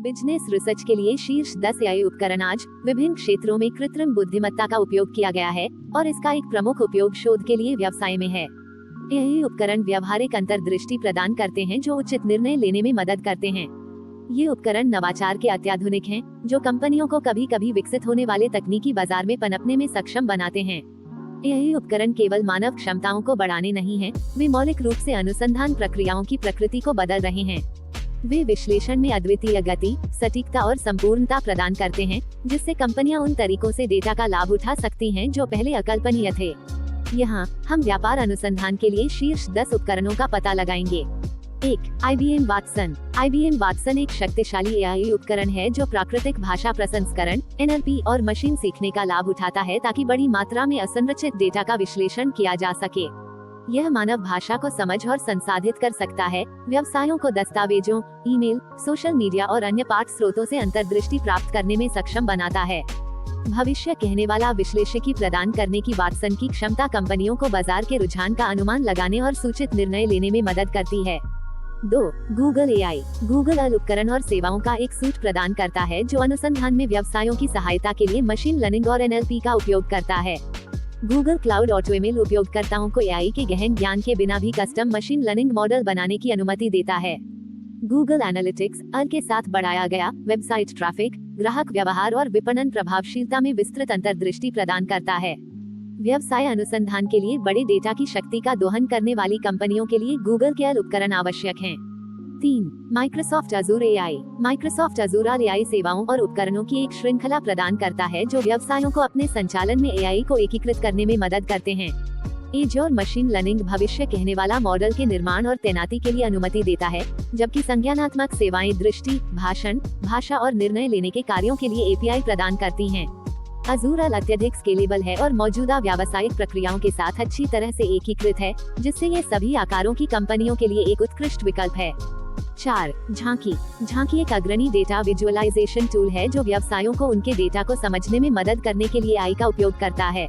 Business research के लिए शीर्ष 10 एआई उपकरण। आज विभिन्न क्षेत्रों में कृत्रिम बुद्धिमत्ता का उपयोग किया गया है और इसका एक प्रमुख उपयोग शोध के लिए व्यवसाय में है। एआई उपकरण व्यावहारिक अंतर्दृष्टि प्रदान करते हैं जो उचित निर्णय लेने में मदद करते हैं। ये उपकरण नवाचार के अत्याधुनिक हैं, जो कंपनियों को कभी कभी विकसित होने वाले तकनीकी बाजार में पनपने में सक्षम बनाते हैं। एआई उपकरण केवल मानव क्षमताओं को बढ़ाने नहीं हैं, वे मौलिक रूप से अनुसंधान प्रक्रियाओं की प्रकृति को बदल रहे हैं। वे विश्लेषण में अद्वितीय गति, सटीकता और संपूर्णता प्रदान करते हैं, जिससे कंपनियां उन तरीकों से डेटा का लाभ उठा सकती हैं जो पहले अकल्पनीय थे। यहाँ हम व्यापार अनुसंधान के लिए शीर्ष 10 उपकरणों का पता लगाएंगे। 1. IBM Watson. IBM वाटसन एक शक्तिशाली एआई उपकरण है जो प्राकृतिक भाषा प्रसंस्करण (NLP) और मशीन सीखने का लाभ उठाता है ताकि बड़ी मात्रा में असंरचित डेटा का विश्लेषण किया जा सके। यह मानव भाषा को समझ और संसाधित कर सकता है, व्यवसायों को दस्तावेजों, ईमेल, सोशल मीडिया और अन्य पाठ स्रोतों से अंतर्दृष्टि प्राप्त करने में सक्षम बनाता है। भविष्य कहने वाला विश्लेषिकी प्रदान करने की वाटसन की क्षमता कंपनियों को बाजार के रुझान का अनुमान लगाने और सूचित निर्णय लेने में मदद करती है। 2. Google AI. गूगल एआई उपकरण और सेवाओं का एक सूट प्रदान करता है जो अनुसंधान में व्यवसायों की सहायता के लिए मशीन लर्निंग और NLP का उपयोग करता है। गूगल क्लाउड ऑटोमेल उपयोगकर्ताओं को एआई के गहन ज्ञान के बिना भी कस्टम मशीन लर्निंग मॉडल बनाने की अनुमति देता है। गूगल एनालिटिक्स (AR) के साथ बढ़ाया गया वेबसाइट ट्रैफिक, ग्राहक व्यवहार और विपणन प्रभावशीलता में विस्तृत अंतर्दृष्टि प्रदान करता है। व्यवसाय अनुसंधान के लिए बड़े डेटा की शक्ति का दोहन करने वाली कंपनियों के लिए गूगल के एआई उपकरण आवश्यक हैं। 3. Microsoft Azzur AI. Microsoft Azzur AI सेवाओं और उपकरणों की एक श्रृंखला प्रदान करता है जो व्यवसायों को अपने संचालन में एआई को एकीकृत करने में मदद करते हैं। एजोर मशीन लर्निंग भविष्य कहने वाला मॉडल के निर्माण और तैनाती के लिए अनुमति देता है, जबकि संज्ञानात्मक सेवाएं दृष्टि, भाषण, भाषा और निर्णय लेने के कार्यों के लिए एपीआई प्रदान करती हैं। अजूर अत्यधिक स्केलेबल है और मौजूदा व्यावसायिक प्रक्रियाओं के साथ अच्छी तरह से एकीकृत है, जिससे ये सभी आकारों की कंपनियों के लिए एक उत्कृष्ट विकल्प है। 4. झांकी। झांकी एक अग्रणी डेटा विजुअलाइजेशन टूल है जो व्यवसायों को उनके डेटा को समझने में मदद करने के लिए एआई का उपयोग करता है।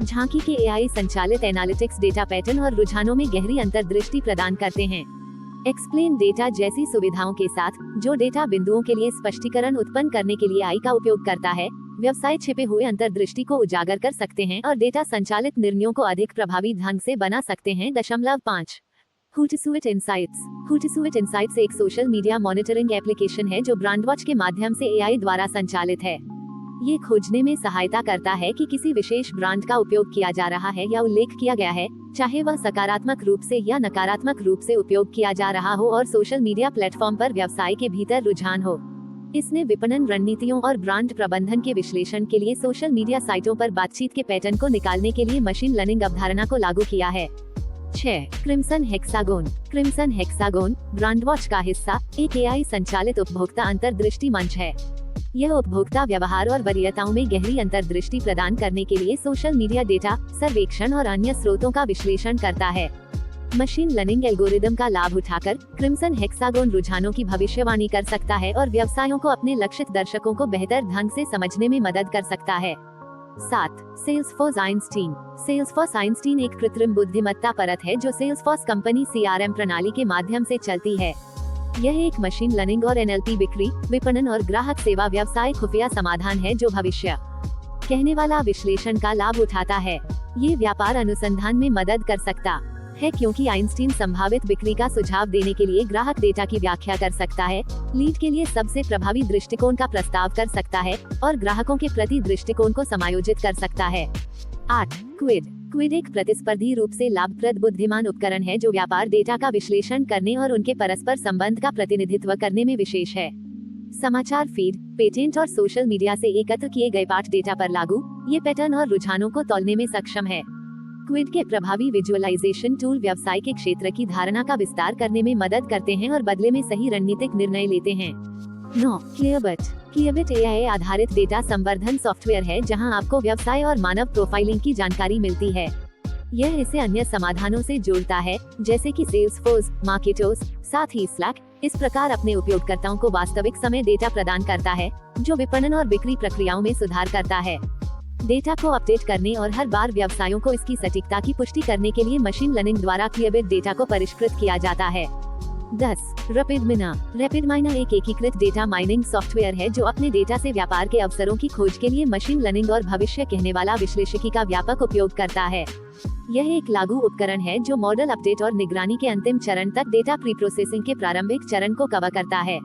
झांकी के एआई संचालित एनालिटिक्स डेटा पैटर्न और रुझानों में गहरी अंतर्दृष्टि प्रदान करते हैं। एक्सप्लेन डेटा जैसी सुविधाओं के साथ, जो डेटा बिंदुओं के लिए स्पष्टीकरण उत्पन्न करने के लिए एआई का उपयोग करता है, व्यवसाय छिपे हुए अंतर्दृष्टि को उजागर कर सकते हैं और डेटा संचालित निर्णयों को अधिक प्रभावी ढंग से बना सकते हैं। 5. Hootsuite Insights। Hootsuite Insights एक सोशल मीडिया मॉनिटरिंग एप्लीकेशन है जो ब्रांडवॉच के माध्यम से एआई द्वारा संचालित है। ये खोजने में सहायता करता है कि किसी विशेष ब्रांड का उपयोग किया जा रहा है या उल्लेख किया गया है, चाहे वह सकारात्मक रूप से या नकारात्मक रूप से उपयोग किया जा रहा हो, और सोशल मीडिया प्लेटफॉर्म पर व्यवसाय के भीतर रुझान हो। इसने विपणन रणनीतियों और ब्रांड प्रबंधन के विश्लेषण के लिए सोशल मीडिया साइटों पर बातचीत के पैटर्न को निकालने के लिए मशीन लर्निंग अवधारणा को लागू किया है। 6. Crimson hexagon. क्रिम्सन हेक्सागोन ब्रांडवॉच का हिस्सा एक एआई संचालित उपभोक्ता अंतर्दृष्टि मंच है। यह उपभोक्ता व्यवहार और वरीयताओं में गहरी अंतर्दृष्टि प्रदान करने के लिए सोशल मीडिया डेटा, सर्वेक्षण और अन्य स्रोतों का विश्लेषण करता है। मशीन लर्निंग एल्गोरिदम का लाभ उठाकर क्रिम्सन हेक्सागोन रुझानों की भविष्यवाणी कर सकता है और व्यवसायों को अपने लक्षित दर्शकों को बेहतर ढंग से समझने में मदद कर सकता है। 7. Salesforce Einstein. सेल्सफोर्स आइंस्टीन एक कृत्रिम बुद्धिमत्ता परत है जो सेल्सफोर्स कंपनी CRM प्रणाली के माध्यम से चलती है। यह एक मशीन लर्निंग और NLP बिक्री, विपणन और ग्राहक सेवा व्यवसाय खुफिया समाधान है जो भविष्य कहने वाला विश्लेषण का लाभ उठाता है। ये व्यापार अनुसंधान में मदद कर सकता है क्योंकि आइंस्टीन संभावित बिक्री का सुझाव देने के लिए ग्राहक डेटा की व्याख्या कर सकता है, लीड के लिए सबसे प्रभावी दृष्टिकोण का प्रस्ताव कर सकता है और ग्राहकों के प्रति दृष्टिकोण को समायोजित कर सकता है। 8. क्विड। क्विड एक प्रतिस्पर्धी रूप से लाभप्रद बुद्धिमान उपकरण है जो व्यापार डेटा का विश्लेषण करने और उनके परस्पर संबंध का प्रतिनिधित्व करने में विशेष है। समाचार फीड, पेटेंट और सोशल मीडिया से एकत्र किए गए पाठ डेटा पर लागू ये पैटर्न और रुझानों को तौलने में सक्षम है। क्विड के प्रभावी विजुअलाइजेशन टूल व्यवसाय के क्षेत्र की धारणा का विस्तार करने में मदद करते हैं और बदले में सही रणनीतिक निर्णय लेते हैं। 9. क्लियरबिट। क्लियरबिट एआई आधारित डेटा संवर्धन सॉफ्टवेयर है जहां आपको व्यवसाय और मानव प्रोफाइलिंग की जानकारी मिलती है। यह इसे अन्य समाधानों से जोड़ता है, जैसे कि सेल्सफोर्स, मार्केटोस, साथ ही स्लैक। इस प्रकार अपने उपयोगकर्ताओं को वास्तविक समय डेटा प्रदान करता है जो विपणन और बिक्री प्रक्रियाओं में सुधार करता है। डेटा को अपडेट करने और हर बार व्यवसायों को इसकी सटीकता की पुष्टि करने के लिए मशीन लर्निंग द्वारा क्लियरबिट डेटा को परिष्कृत किया जाता है। 10. रैपिडमाइना। रैपिडमाइना एक एकीकृत डेटा माइनिंग सॉफ्टवेयर है जो अपने डेटा से व्यापार के अवसरों की खोज के लिए मशीन लर्निंग और भविष्य कहने वाला विश्लेषिकी का व्यापक उपयोग करता है। यह एक लागू उपकरण है जो मॉडल अपडेट और निगरानी के अंतिम चरण तक डेटा प्री प्रोसेसिंग के प्रारंभिक चरण को कवर करता है।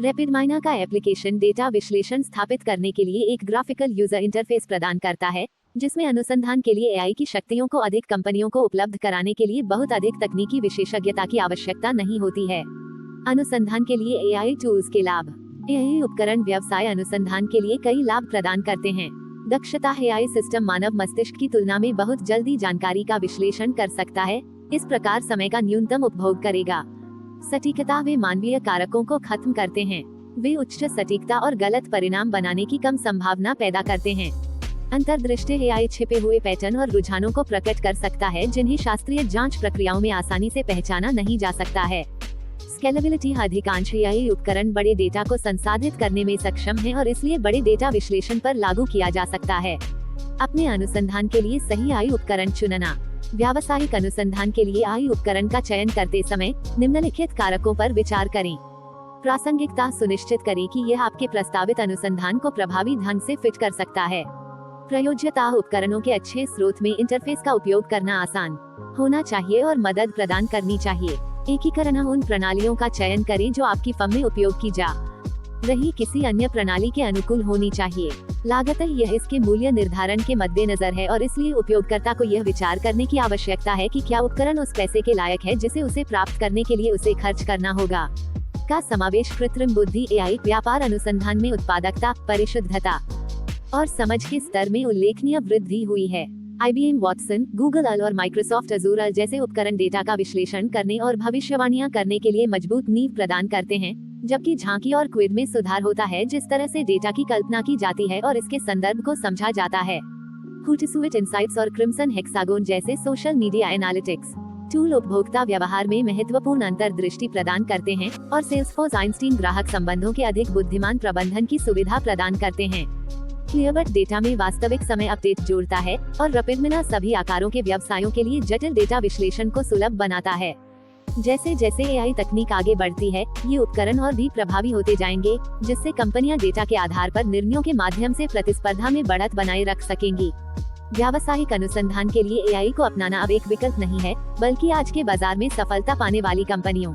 रैपिडमाइना का एप्लीकेशन डेटा विश्लेषण स्थापित करने के लिए एक ग्राफिकल यूजर इंटरफेस प्रदान करता है, जिसमें अनुसंधान के लिए एआई की शक्तियों को अधिक कंपनियों को उपलब्ध कराने के लिए बहुत अधिक तकनीकी विशेषज्ञता की आवश्यकता नहीं होती है। अनुसंधान के लिए एआई टूल्स के लाभ। एआई उपकरण व्यवसाय अनुसंधान के लिए कई लाभ प्रदान करते हैं। दक्षता। एआई सिस्टम मानव मस्तिष्क की तुलना में बहुत जल्दी जानकारी का विश्लेषण कर सकता है, इस प्रकार समय का न्यूनतम उपभोग करेगा। सटीकता। वे मानवीय कारकों को खत्म करते हैं। वे उच्च सटीकता और गलत परिणाम बनाने की कम संभावना पैदा करते हैं। अंतर्दृष्टि। एआई छिपे हुए पैटर्न और रुझानों को प्रकट कर सकता है जिन्हें शास्त्रीय जांच प्रक्रियाओं में आसानी से पहचाना नहीं जा सकता है। स्केलेबिलिटी। अधिकांश एआई उपकरण बड़े डेटा को संसाधित करने में सक्षम हैं और इसलिए बड़े डेटा विश्लेषण पर लागू किया जा सकता है। अपने अनुसंधान के लिए सही एआई उपकरण चुनना। व्यावसायिक अनुसंधान के लिए एआई उपकरण का चयन करते समय निम्नलिखित कारकों पर विचार करें। प्रासंगिकता। सुनिश्चित करें कि यह आपके प्रस्तावित अनुसंधान को प्रभावी ढंग से फिट कर सकता है। प्रयोज्यता। उपकरणों के अच्छे स्रोत में इंटरफेस का उपयोग करना आसान होना चाहिए और मदद प्रदान करनी चाहिए। एकीकरण। उन प्रणालियों का चयन करें जो आपकी फर्म में उपयोग की जा रही किसी अन्य प्रणाली के अनुकूल होनी चाहिए। लागत। यह इसके मूल्य निर्धारण के मद्देनजर है और इसलिए उपयोगकर्ता को यह विचार करने की आवश्यकता है कि क्या उपकरण उस पैसे के लायक है जिसे उसे प्राप्त करने के लिए उसे खर्च करना होगा। का समावेश। कृत्रिम बुद्धि। एआई व्यापार अनुसंधान में उत्पादकता, परिशुद्धता और समझ के स्तर में उल्लेखनीय वृद्धि हुई है। IBM वाटसन, गूगल और माइक्रोसॉफ्ट अजूर जैसे उपकरण डेटा का विश्लेषण करने और भविष्यवाणियां करने के लिए मजबूत नींव प्रदान करते हैं, जबकि झांकी और क्विड में सुधार होता है जिस तरह से डेटा की कल्पना की जाती है और इसके संदर्भ को समझा जाता है। होotsuite इनसाइट्स और क्रिम्सन हेक्सागोन जैसे सोशल मीडिया एनालिटिक्स टूल उपभोक्ता व्यवहार में महत्वपूर्ण अंतर्दृष्टि प्रदान करते हैं और सेल्सफोर्स आइंस्टीन ग्राहक संबंधों के अधिक बुद्धिमान प्रबंधन की सुविधा प्रदान करते हैं। क्लियरबट डेटा में वास्तविक समय अपडेट जोड़ता है और रैपिडमाइना सभी आकारों के व्यवसायों के लिए जटिल डेटा विश्लेषण को सुलभ बनाता है। जैसे जैसे एआई तकनीक आगे बढ़ती है, ये उपकरण और भी प्रभावी होते जाएंगे, जिससे कंपनियां डेटा के आधार पर निर्णयों के माध्यम से प्रतिस्पर्धा में बढ़त बनाए रख सकेंगी। व्यावसायिक अनुसंधान के लिए एआई को अपनाना अब एक विकल्प नहीं है, बल्कि आज के बाजार में सफलता पाने वाली कंपनियों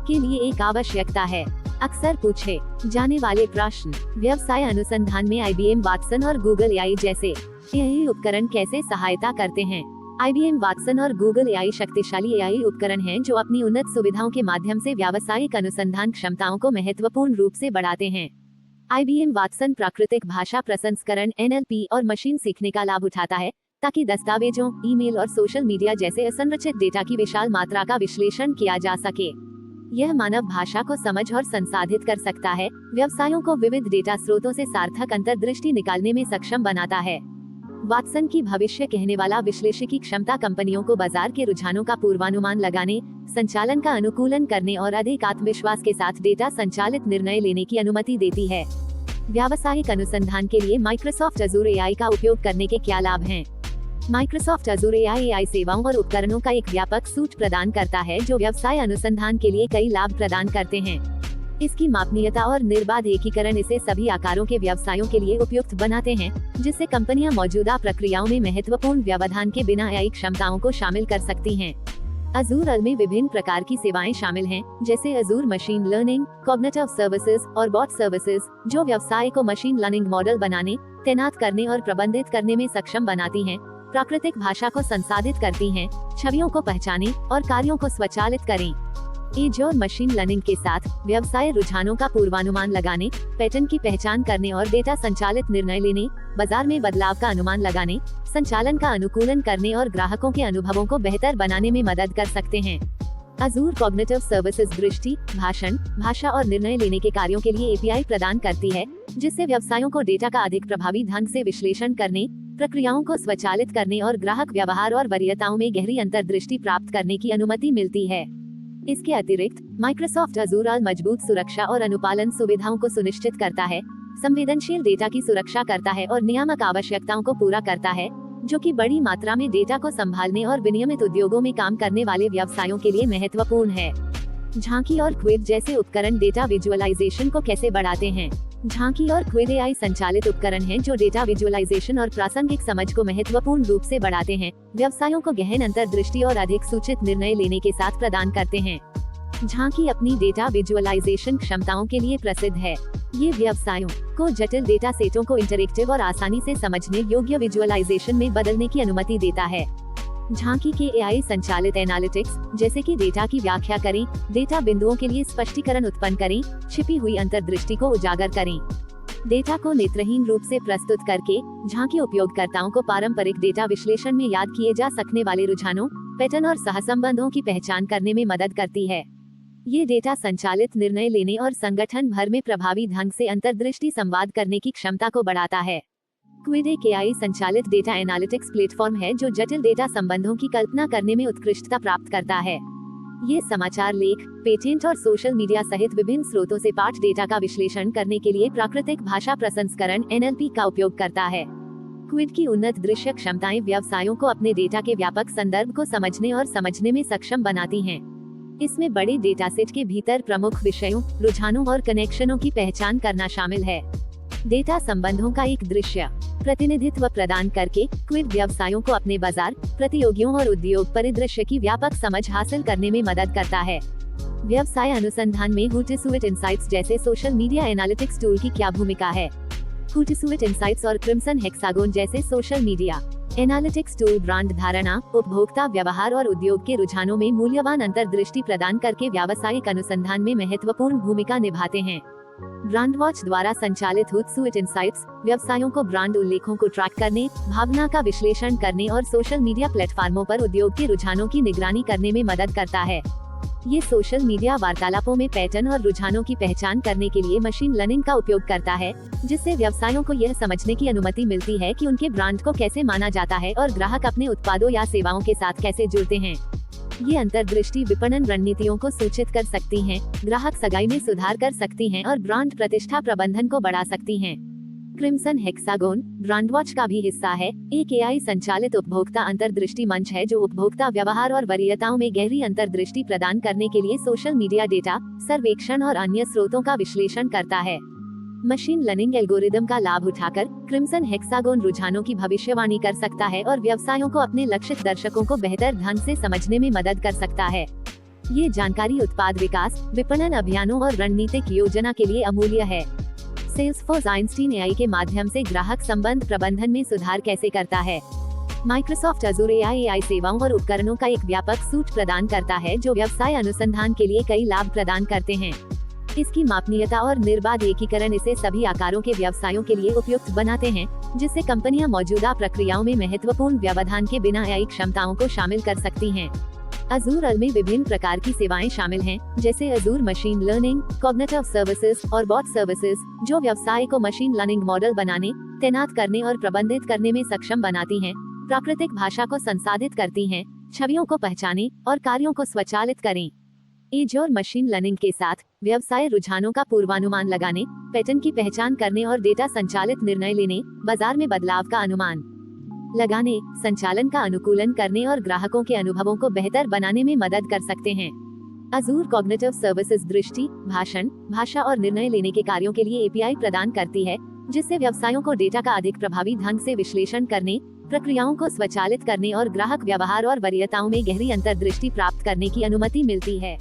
के लिए एक आवश्यकता है। अक्सर पूछे जाने वाले प्रश्न। व्यवसाय अनुसंधान में IBM वाटसन और गूगल एआई जैसे एआई उपकरण कैसे सहायता करते हैं? IBM वाटसन और गूगल एआई शक्तिशाली एआई उपकरण हैं जो अपनी उन्नत सुविधाओं के माध्यम से व्यावसायिक अनुसंधान क्षमताओं को महत्वपूर्ण रूप से बढ़ाते हैं। IBM वाटसन प्राकृतिक भाषा प्रसंस्करण NLP और मशीन सीखने का लाभ उठाता है, ताकि दस्तावेजों, ईमेल और सोशल मीडिया जैसे असंरचित डेटा की विशाल मात्रा का विश्लेषण किया जा सके। यह मानव भाषा को समझ और संसाधित कर सकता है, व्यवसायों को विविध डेटा स्रोतों से सार्थक अंतर्दृष्टि निकालने में सक्षम बनाता है। वाटसन की भविष्य कहने वाला विश्लेषिकी क्षमता कंपनियों को बाजार के रुझानों का पूर्वानुमान लगाने, संचालन का अनुकूलन करने और अधिक आत्मविश्वास के साथ डेटा संचालित निर्णय लेने की अनुमति देती है। व्यावसायिक अनुसंधान के लिए माइक्रोसॉफ्ट अजूर एआई का उपयोग करने के क्या लाभ हैं? माइक्रोसॉफ्ट अजूर एआई सेवाओं और उपकरणों का एक व्यापक सूट प्रदान करता है जो व्यवसाय अनुसंधान के लिए कई लाभ प्रदान करते हैं। इसकी मापनीयता और निर्बाध एकीकरण इसे सभी आकारों के व्यवसायों के लिए उपयुक्त बनाते हैं, जिससे कंपनियां मौजूदा प्रक्रियाओं में महत्वपूर्ण व्यवधान के बिना एआई क्षमताओं को शामिल कर सकती हैं। अजूर में विभिन्न प्रकार की सेवाएं शामिल हैं, जैसे Azzur machine learning, cognitive services और बॉट सर्विसेज, जो व्यवसाय को मशीन लर्निंग मॉडल बनाने, तैनात करने और प्रबंधित करने में सक्षम बनाती हैं, प्राकृतिक भाषा को संसाधित करती हैं, छवियों को पहचाने और कार्यों को स्वचालित करें। एजोर मशीन लर्निंग के साथ व्यवसाय रुझानों का पूर्वानुमान लगाने, पैटर्न की पहचान करने और डेटा संचालित निर्णय लेने, बाजार में बदलाव का अनुमान लगाने, संचालन का अनुकूलन करने और ग्राहकों के अनुभवों को बेहतर बनाने में मदद कर सकते हैं। अजूर कॉग्निटिव सर्विसेज दृष्टि, भाषण, भाषा और निर्णय लेने के कार्यों के लिए API प्रदान करती है, जिससे व्यवसायों को डेटा का अधिक प्रभावी ढंग से विश्लेषण करने, प्रक्रियाओं को स्वचालित करने और ग्राहक व्यवहार और वरीयताओं में गहरी अंतर्दृष्टि प्राप्त करने की अनुमति मिलती है। इसके अतिरिक्त माइक्रोसॉफ्ट अजूर मजबूत सुरक्षा और अनुपालन सुविधाओं को सुनिश्चित करता है, संवेदनशील डेटा की सुरक्षा करता है और नियामक आवश्यकताओं को पूरा करता है, जो कि बड़ी मात्रा में डेटा को संभालने और विनियमित उद्योगों में काम करने वाले व्यवसायों के लिए महत्वपूर्ण है। झांकी और क्विड जैसे उपकरण डेटा विजुअलाइजेशन को कैसे बढ़ाते हैं? झांकी और क्विड एआई संचालित उपकरण हैं जो डेटा विजुअलाइजेशन और प्रासंगिक समझ को महत्वपूर्ण रूप से बढ़ाते हैं, व्यवसायों को गहन अंतर्दृष्टि और अधिक सूचित निर्णय लेने के साथ प्रदान करते हैं। झांकी अपनी डेटा विजुअलाइजेशन क्षमताओं के लिए प्रसिद्ध है। ये व्यवसायों को जटिल डेटा सेटों को इंटरेक्टिव और आसानी से समझने योग्य विजुअलाइजेशन में बदलने की अनुमति देता है। झांकी के एआई संचालित एनालिटिक्स, जैसे कि डेटा की व्याख्या करें, डेटा बिंदुओं के लिए स्पष्टीकरण उत्पन्न करें, छिपी हुई अंतर्दृष्टि को उजागर करें। डेटा को नेत्रहीन रूप से प्रस्तुत करके झांकी उपयोगकर्ताओं को पारंपरिक डेटा विश्लेषण में याद किए जा सकने वाले रुझानों, पैटर्न और सहसंबंधों की पहचान करने में मदद करती है। ये डेटा संचालित निर्णय लेने और संगठन भर में प्रभावी ढंग से अंतर्दृष्टि संवाद करने की क्षमता को बढ़ाता है। क्विड एक एआई संचालित डेटा एनालिटिक्स प्लेटफॉर्म है जो जटिल डेटा संबंधों की कल्पना करने में उत्कृष्टता प्राप्त करता है। ये समाचार लेख, पेटेंट और सोशल मीडिया सहित विभिन्न स्रोतों से पाठ डेटा का विश्लेषण करने के लिए प्राकृतिक भाषा प्रसंस्करण (NLP) का उपयोग करता है। क्विड की उन्नत दृश्य क्षमताएं व्यवसायों को अपने डेटा के व्यापक संदर्भ को समझने और समझने में सक्षम बनाती हैं। इसमें बड़े डेटा सेट के भीतर प्रमुख विषयों, रुझानों और कनेक्शनों की पहचान करना शामिल है। डेटा संबंधों का एक दृश्य प्रतिनिधित्व प्रदान करके क्विड व्यवसायों को अपने बाजार, प्रतियोगियों और उद्योग परिदृश्य की व्यापक समझ हासिल करने में मदद करता है। व्यवसाय अनुसंधान में होotsuite इनसाइट्स जैसे सोशल मीडिया एनालिटिक्स टूल की क्या भूमिका है? होotsuite इनसाइट्स और क्रिम्सन हेक्सागोन जैसे social media analytics tool brand धारणा, उपभोक्ता व्यवहार और उद्योग के रुझानों में मूल्यवान अंतर्दृष्टि प्रदान करके व्यावसायिक अनुसंधान में महत्वपूर्ण भूमिका निभाते हैं। ब्रांडवॉच द्वारा संचालित होotsuite इनसाइट्स व्यवसायों को ब्रांड उल्लेखों को ट्रैक करने, भावना का विश्लेषण करने और सोशल मीडिया प्लेटफॉर्मों पर उद्योग के रुझानों की निगरानी करने में मदद करता है। ये सोशल मीडिया वार्तालापों में पैटर्न और रुझानों की पहचान करने के लिए मशीन लर्निंग का उपयोग करता है, जिससे व्यवसायों को यह समझने की अनुमति मिलती है कि उनके ब्रांड को कैसे माना जाता है और ग्राहक अपने उत्पादों या सेवाओं के साथ कैसे जुड़ते हैं। ये अंतर्दृष्टि विपणन रणनीतियों को सूचित कर सकती हैं, ग्राहक सगाई में सुधार कर सकती हैं और ब्रांड प्रतिष्ठा प्रबंधन को बढ़ा सकती हैं। क्रिम्सन हेक्सागोन ब्रांडवॉच का भी हिस्सा है, एक एआई संचालित उपभोक्ता अंतर्दृष्टि मंच है जो उपभोक्ता व्यवहार और वरीयताओं में गहरी अंतर्दृष्टि प्रदान करने के लिए सोशल मीडिया डेटा, सर्वेक्षण और अन्य स्रोतों का विश्लेषण करता है। मशीन लर्निंग एल्गोरिदम का लाभ उठाकर क्रिम्सन हेक्सागोन रुझानों की भविष्यवाणी कर सकता है और व्यवसायों को अपने लक्षित दर्शकों को बेहतर ढंग से समझने में मदद कर सकता है। ये जानकारी उत्पाद विकास, विपणन अभियानों और रणनीतिक योजना के लिए अमूल्य है। सेल्सफोर्स आइंस्टीन एआई के माध्यम से ग्राहक संबंध प्रबंधन में सुधार कैसे करता है? माइक्रोसॉफ्ट अजूर एआई सेवाओं और उपकरणों का एक व्यापक सूट प्रदान करता है जो व्यवसाय अनुसंधान के लिए कई लाभ प्रदान करते हैं। इसकी मापनीयता और निर्बाध एकीकरण इसे सभी आकारों के व्यवसायों के लिए उपयुक्त बनाते हैं, जिससे कंपनियां मौजूदा प्रक्रियाओं में महत्वपूर्ण व्यवधान के बिना एआई क्षमताओं को शामिल कर सकती हैं। अजूर में विभिन्न प्रकार की सेवाएं शामिल हैं, जैसे Azzur machine learning, cognitive services और बॉट सर्विसेज, जो व्यवसाय को मशीन लर्निंग मॉडल बनाने, तैनात करने और प्रबंधित करने में सक्षम बनाती हैं, प्राकृतिक भाषा को संसाधित करती हैं, छवियों को पहचाने और कार्यों को स्वचालित करें। एजोर मशीन लर्निंग के साथ व्यवसाय रुझानों का पूर्वानुमान लगाने, पैटर्न की पहचान करने और डेटा संचालित निर्णय लेने, बाजार में बदलाव का अनुमान लगाने, संचालन का अनुकूलन करने और ग्राहकों के अनुभवों को बेहतर बनाने में मदद कर सकते हैं। अजूर कॉग्निटिव सर्विसेज दृष्टि, भाषण, भाषा और निर्णय लेने के कार्यों के लिए एपीआई प्रदान करती है, जिससे व्यवसायों को डेटा का अधिक प्रभावी ढंग से विश्लेषण करने, प्रक्रियाओं को स्वचालित करने और ग्राहक व्यवहार और वरीयताओं में गहरी अंतर्दृष्टि प्राप्त करने की अनुमति मिलती है।